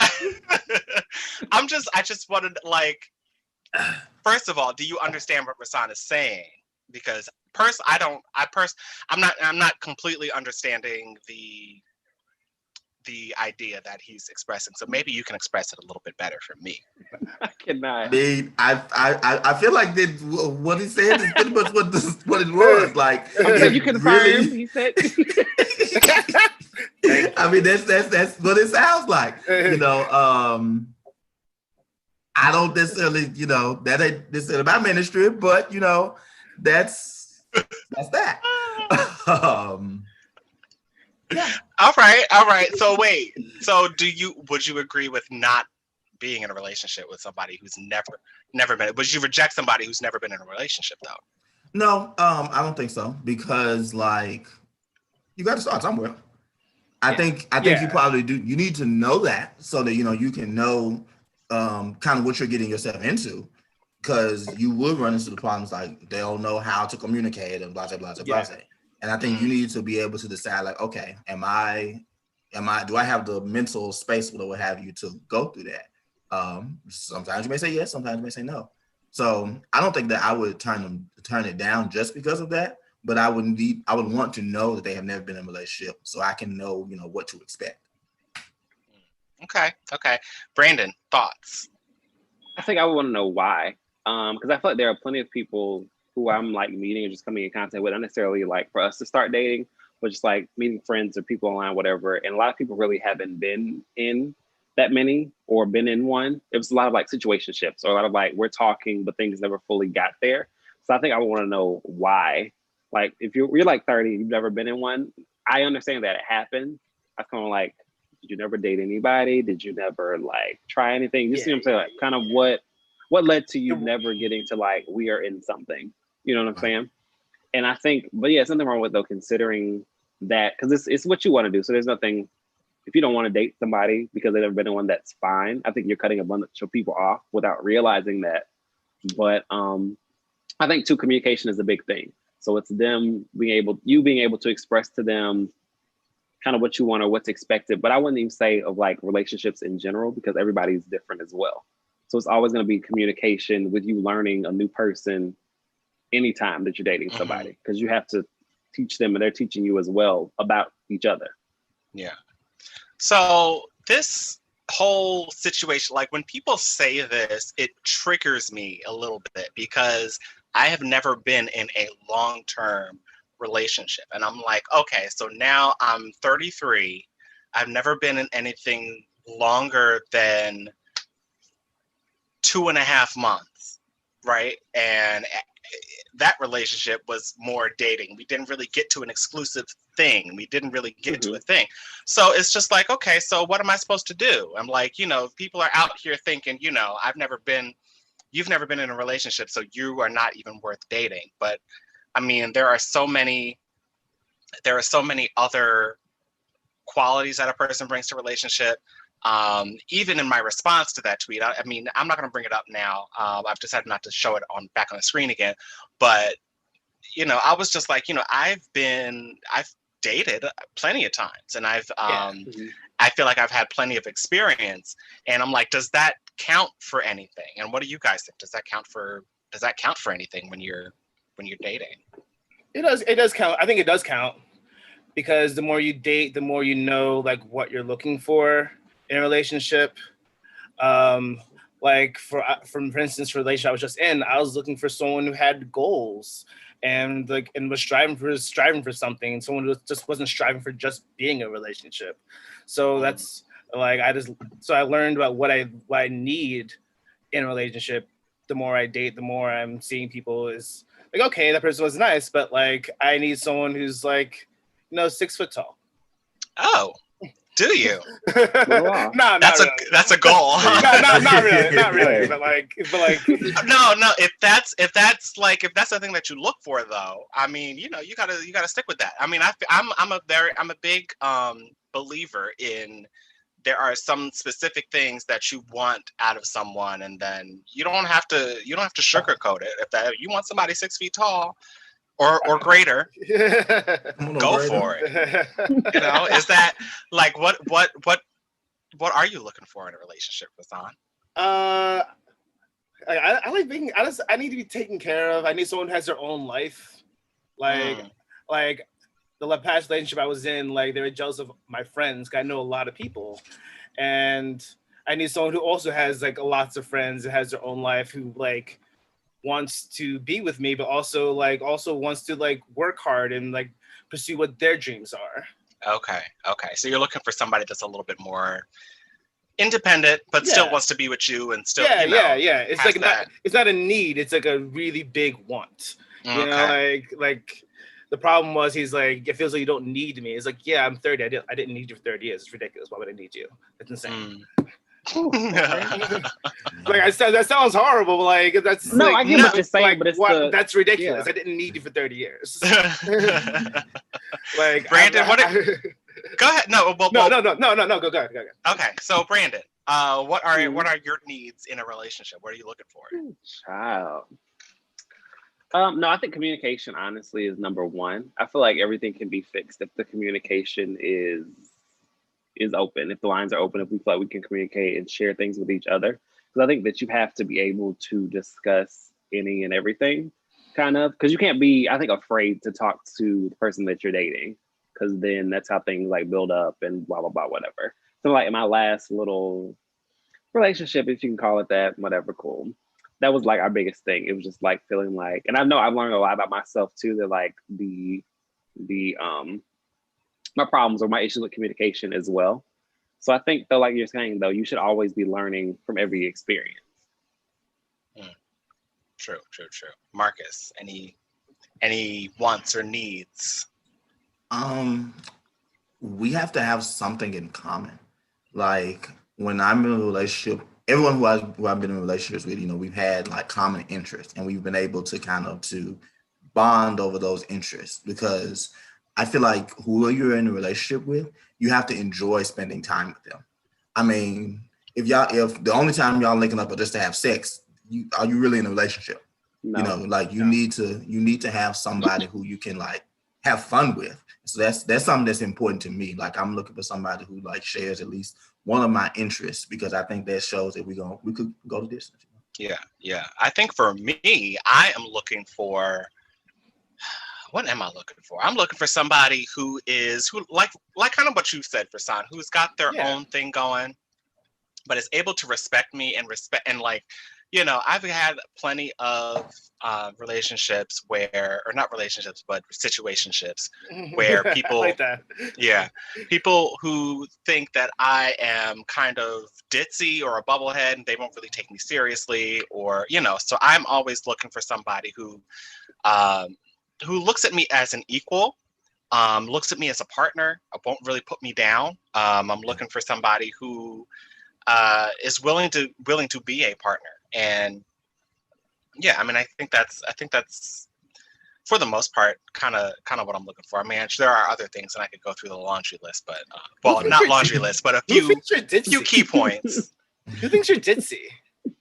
I just wanted like. First of all, do you understand what Rasan is saying? Because I'm not completely understanding the idea that he's expressing. So maybe you can express it a little bit better for me. I cannot. I mean, I feel like what he said is pretty much what it was. Like, you confirmed. He said. I mean, that's what it sounds like. You know, I don't necessarily, that ain't necessarily my ministry, but that's that. Yeah. All right. So wait. So would you agree with not being in a relationship with somebody who's never been? Would you reject somebody who's never been in a relationship though? No, I don't think so because like you got to start somewhere. I think you probably do. You need to know that so that you can know kind of what you're getting yourself into, because you would run into the problems like they don't know how to communicate and blah blah blah blah. And I think you need to be able to decide like, okay, do I have the mental space or what have you to go through that? Sometimes you may say yes, sometimes you may say no. So I don't think that I would turn it down just because of that, but I would want to know that they have never been in a relationship so I can know, what to expect. Okay. Brandon, thoughts? I think I would want to know why. Because I feel like there are plenty of people who I'm like meeting or just coming in contact with, not necessarily like for us to start dating, but just like meeting friends or people online, whatever. And a lot of people really haven't been in that many or been in one. It was a lot of like situationships or a lot of like we're talking, but things never fully got there. So I think I would want to know why. Like if you're like 30, you've never been in one. I understand that it happened. I kind of like, did you never date anybody? Did you never like try anything? You see what I'm saying? Like kind of what led to you never getting to like, we are in something, you know what I'm saying? And I think, but yeah, something wrong with though, considering that, because it's what you want to do. So there's nothing, if you don't want to date somebody because they've never been in one, that's fine. I think you're cutting a bunch of people off without realizing that. But I think too, communication is a big thing. So it's you being able to express to them kind of what you want or what's expected. But I wouldn't even say of like relationships in general, because everybody's different as well. So it's always going to be communication with you learning a new person anytime that you're dating somebody, because you have to teach them and they're teaching you as well about each other. Yeah. So this whole situation, like when people say this, it triggers me a little bit because I have never been in a long-term relationship. And I'm like, okay, so now I'm 33. I've never been in anything longer than 2.5 months, right? And that relationship was more dating. We didn't really get to an exclusive thing. We didn't really get to a thing. So it's just like, okay, so what am I supposed to do? I'm like, people are out here thinking, you've never been in a relationship, so you are not even worth dating. But I mean, there are so many other qualities that a person brings to a relationship. even in my response to that tweet, I mean, I'm not going to bring it up now. I've decided not to show it back on the screen again. But, you know, I was just like, you know, I've dated plenty of times, and I feel like I've had plenty of experience, and I'm like, does that count for anything? And what do you guys think? Does that count for anything when you're dating? It does count. I think it does count, because the more you date, the more you know like what you're looking for in a relationship. Like for instance, for the relationship I was just in, I was looking for someone who had goals and was striving for something, and someone who just wasn't striving for just being a relationship. So that's like I learned about what I need in a relationship. The more I date, the more I'm seeing people is like, okay, that person was nice, but like I need someone who's like, 6 foot tall. Oh, do you? No, that's a goal. not really. But like. No. If that's the thing that you look for, though, I mean, you gotta stick with that. I mean, I'm a big believer in, there are some specific things that you want out of someone, and then you don't have to sugarcoat it. If you want somebody 6 feet tall or greater, go for it. You know, is that like what are you looking for in a relationship, Rasan? I like being honest. I need to be taken care of. I need someone who has their own life. Like the past relationship I was in, like they were jealous of my friends. 'Cause I know a lot of people, and I need someone who also has like lots of friends and has their own life, who like wants to be with me, but also wants to like work hard and like pursue what their dreams are. Okay. So you're looking for somebody that's a little bit more independent, but still wants to be with you, and still, yeah. It's like it's not a need. It's like a really big want. You know, like the problem was he's like, it feels like you don't need me. It's like, yeah, I'm 30. I didn't need you for 30 years. It's ridiculous. Why would I need you? That's insane. Like I said, that sounds horrible. But like that's no, I get what you're saying, but that's ridiculous. I didn't need you for 30 years. Like Brandon, go ahead. No. Go ahead. Okay, so Brandon, what are your needs in a relationship? What are you looking for? Child. No, I think communication honestly is number one. I feel like everything can be fixed if the communication is open, if the lines are open, if we feel like we can communicate and share things with each other. Because I think that you have to be able to discuss any and everything, kind of, because you can't be, I think, afraid to talk to the person that you're dating, because then that's how things like build up and blah, blah, blah, whatever. So like in my last little relationship, if you can call it that, whatever, cool. That was like our biggest thing. It was just like feeling like, and I know I've learned a lot about myself too, that like my problems or my issues with communication as well. So I think though, like you're saying though, you should always be learning from every experience. True. Marcus, any wants or needs? We have to have something in common. Like when I'm in a relationship, everyone who I've been in relationships with, we've had like common interests, and we've been able to kind of to bond over those interests, because I feel like who you're in a relationship with, you have to enjoy spending time with them. I mean, if the only time y'all linking up are just to have sex, are you really in a relationship? No. You need to have somebody who you can like have fun with. So that's something that's important to me. Like I'm looking for somebody who like shares at least one of my interests, because I think that shows that we could go the distance. Yeah. I think for me, I am looking for. What am I looking for? I'm looking for somebody who like kind of what you said, Rasan, who's got their own thing going, but is able to respect me and like, I've had plenty of relationships or not relationships, but situationships where people, like that. People who think that I am kind of ditzy or a bubblehead, and they won't really take me seriously, or, so I'm always looking for somebody who looks at me as an equal, looks at me as a partner, won't really put me down. I'm looking for somebody who is willing to be a partner. And I think that's for the most part, kind of what I'm looking for. I mean, there are other things, and I could go through the laundry list, but well, not laundry list, but a few key points. Who thinks you're ditzy?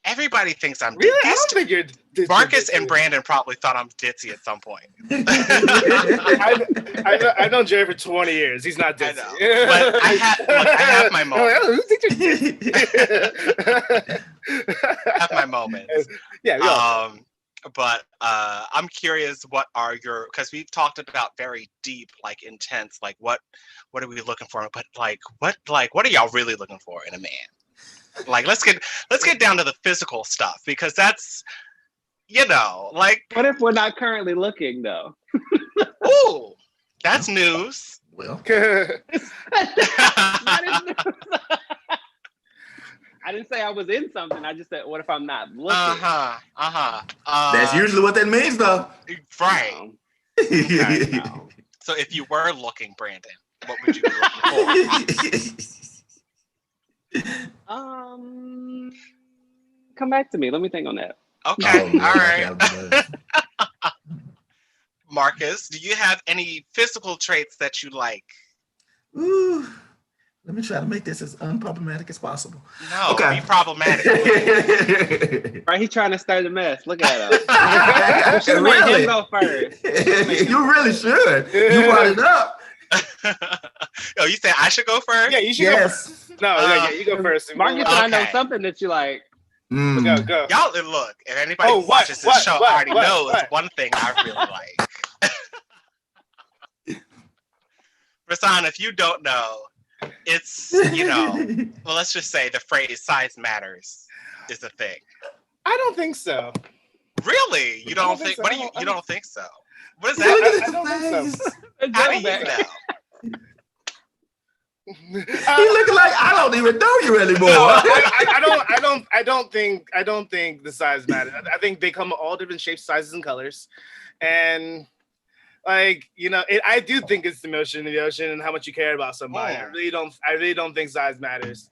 Everybody thinks I'm really. ditzy. I don't think you're ditzy. Marcus and Brandon probably thought I'm ditzy at some point. I've known Jerry for 20 years. He's not ditzy. I know. But I have my moments. Who thinks you're ditzy? I have my moments. Yeah. But I'm curious, what are your, because we've talked about very deep, like intense, like what are we looking for? But what are y'all really looking for in a man? Like let's get down to the physical stuff, because that's, like, what if we're not currently looking though? Ooh, that's news. Well, That is news. I didn't say I was in something. I just said, what if I'm not looking? That's usually what that means, though. Right. No. So if you were looking, Brandon, what would you be looking for? Come back to me. Let me think on that. Okay. Oh, all right. Marcus, do you have any physical traits that you like? Ooh. Let me try to make this as unproblematic as possible. No, okay. Be problematic. Right, he's trying to start a mess. Look at him. We should make him go first. You really should. You brought it up. Oh, you said I should go first? Yeah, you should go first. No, you go first. Marcus, I know something that you like. Go. Y'all, look, if anybody watches this show already knows one thing I really like. Rasan, if you don't know, it's, well, let's just say the phrase size matters is a thing. I don't think so. Really? You don't think? So. What do you don't think so? What is that? I don't think so. How do you know? You looking like I don't even know you anymore. I don't think the size matters. I think they come in all different shapes, sizes, and colors, and I do think it's the motion in the ocean and how much you care about somebody. I really don't think size matters.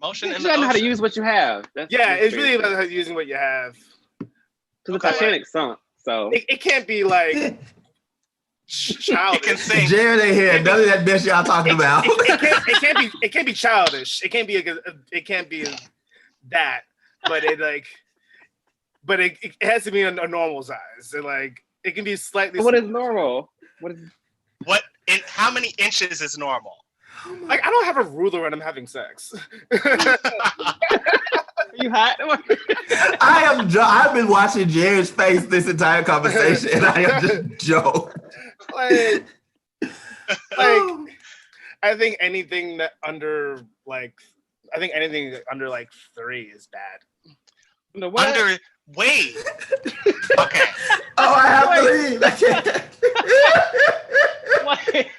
Motion in the ocean. You gotta know how to ocean. use what you have. It's really about using what you have. To the Titanic sunk, so it can't be like childish. It can sing. Jarrod ain't here. None of that mess y'all talking about. It can't be childish. It can't be that. But it has to be a normal size. And it can be slightly. What is normal? How many inches is normal? I don't have a ruler when I'm having sex. You hot? I've been watching Jarrod's face this entire conversation, and I am just joking. I think anything under 3 is bad. Wait. Okay. Oh, I have to leave. I can't.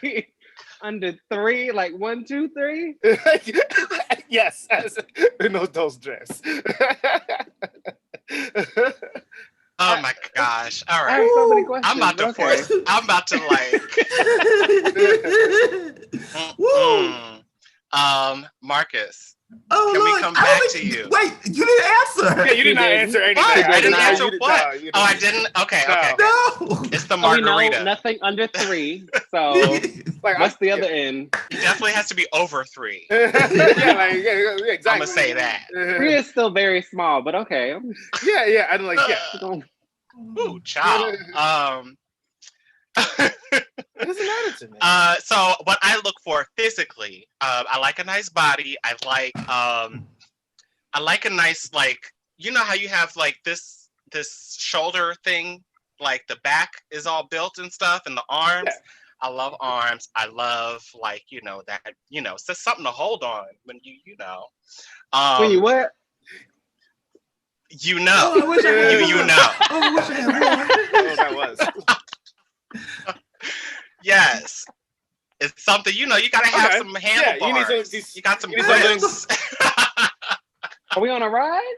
Wait. Under 3, like 1, 2, 3? Yes, in those dress. Oh my gosh! All I right, have so many questions. I'm about to force. I'm about to Marcus. Oh, can Lord, we come back to you? Wait, you didn't answer. Yeah, you did not answer anything. What? I didn't answer what? what? I didn't. Okay. No. It's the We margarita. know nothing under 3. So what's the other end? It definitely has to be over 3. Exactly. I'm gonna say that. 3 is still very small, but okay. Yeah. I don't like. Ooh, child. It doesn't matter to me. So what I look for physically, I like a nice body. I like a nice, you know how you have this shoulder thing, like the back is all built and stuff, and the arms. Yeah. I love arms. I love that, it's just something to hold on when you know. When you what? You know. Oh, I wish I had you know. Oh, I wish I had one. That was. Yes. It's something, you gotta have some handlebars. You got some grips. Are we on a ride?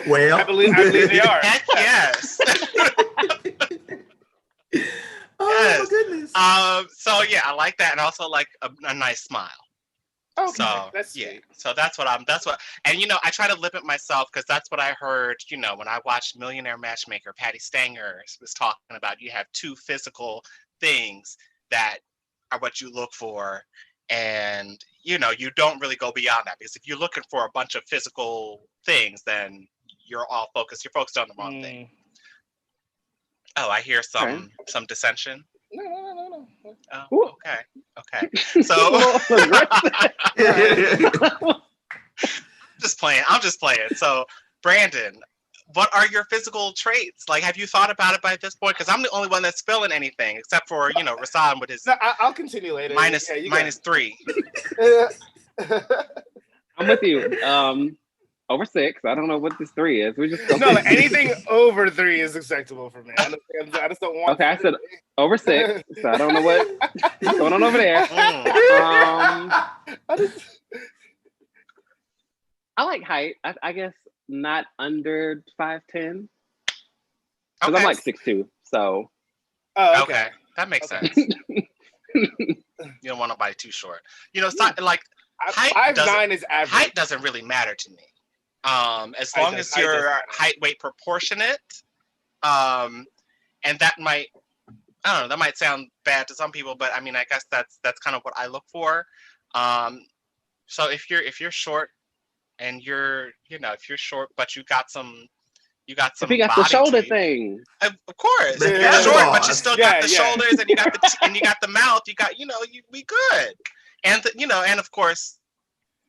Well, I believe they are. Heck yes. Oh, my goodness. So yeah, I like that, and also like a nice smile. Okay, So that's yeah, sweet. so that's what, and I try to limit myself because that's what I heard, when I watched Millionaire Matchmaker. Patty Stanger was talking about you have two physical things that are what you look for, and you don't really go beyond that, because if you're looking for a bunch of physical things, then you're focused on the wrong thing. Mm. Oh, I hear Okay. some dissension. No. Oh, Ooh. okay. So I'm just playing. So, Brandon, what are your physical traits? Like, have you thought about it by this point? Because I'm the only one that's feeling anything, except for, Rasan with his No, I'll continue later. minus Yeah, you minus 3. I'm with you. Over 6. I don't know what this 3 is. We just go. No, anything over 3 is acceptable for me. I just don't want. Okay, I said over 6, so I don't know what's going on over there. I like height. I guess not under 5'10", because I'm like 6'2", so. Oh, okay. That makes sense. You don't want nobody too short. Like height 5'9" is average. Height doesn't really matter to me. As long as you're height weight proportionate, and that might, I don't know, that might sound bad to some people, but I mean, I guess that's kind of what I look for. So if you're short, and if you're short, but you got some if you got the shoulder thing, of course. If you're short, but you still got the shoulders, and you got the mouth, we good, and and of course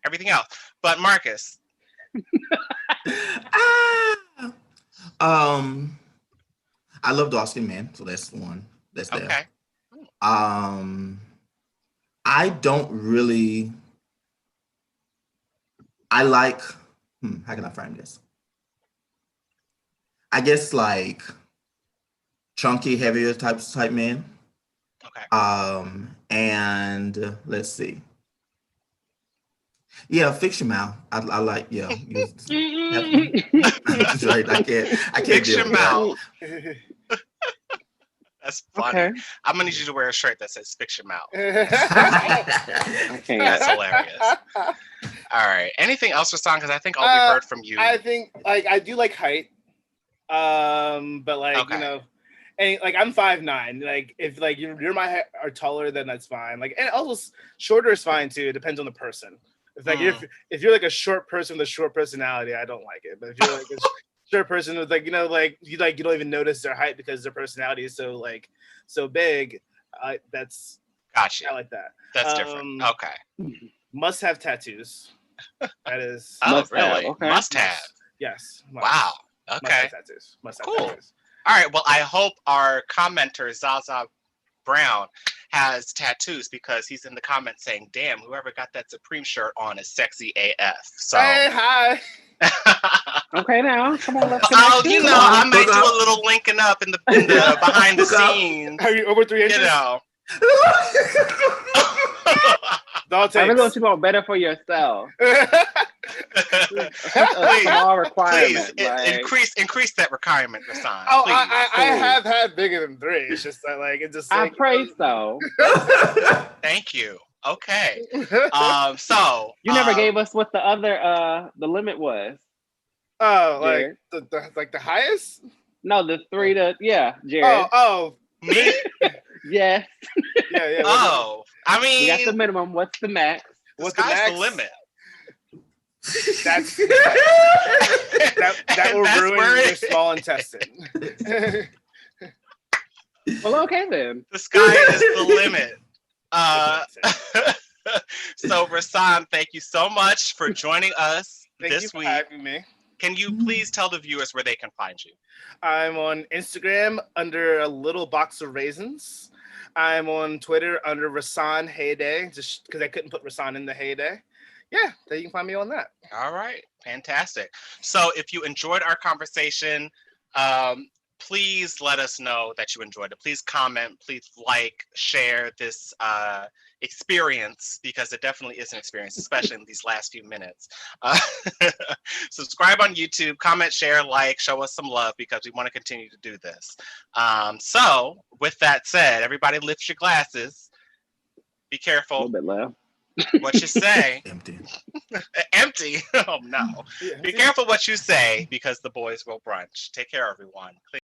everything else. But Marcus. I love dark-skinned men, so that's one. That's there. Okay. I don't really. I like. How can I frame this? I guess like chunky, heavier type men. Okay. And let's see. Yeah, fix your mouth. I like, yeah. That's right. I can't fix deal your with mouth. That's funny. Okay. I'm gonna need you to wear a shirt that says "Fix your mouth." I can't. That's hilarious. All right. Anything else, Rasan? Because I think all we heard from you. I think I do like height, but like and like I'm 5'9". Like if like you're my height are taller, then that's fine. Like and also shorter is fine too. It depends on the person. It's like if you're like a short person with a short personality, I don't like it. But if you're like a short person with like you don't even notice their height because their personality is so big, that's gotcha. I like that. That's different. Okay. Must have tattoos. That is. Really? Okay. Must have. Yes. Wow. Okay. Must have tattoos. Cool. Tattoos. All right. Well, I hope our commenter Zaza Brown has tattoos, because he's in the comments saying, "Damn, whoever got that Supreme shirt on is sexy AF." So. Hey, hi. Okay, now come on. Let's I might do a little linking up in the behind the scenes. Are you over 3 inches? I really want you to go better for yourself. Small requirement. Please increase that requirement, Rasan. Oh, I have had bigger than 3. It's just like it's just. I pray so. Thank you. Okay. So you never gave us what the other the limit was. Oh, like the highest? No, the 3 to Jarrod. Oh, me? Yes. Yeah. Oh, I mean, we got the minimum. What's the max? What's the limit? That will ruin your small intestine. Well, okay then. The sky is the limit. So, Rasan, thank you so much for joining us this week. Thank you for having me. Can you please tell the viewers where they can find you? I'm on Instagram under a little box of raisins. I'm on Twitter under Rasan Heyday, just because I couldn't put Rasan in the Heyday. Yeah, then you can find me on that. All right, fantastic. So if you enjoyed our conversation, please let us know that you enjoyed it. Please comment, please like, share this experience, because it definitely is an experience, especially in these last few minutes. Subscribe on YouTube, comment, share, like, show us some love, because we want to continue to do this. So with that said, everybody lift your glasses. Be careful. A little bit low. What you say. Empty. Empty. Oh no. Yeah. Be careful what you say because the boys will brunch. Take care, everyone.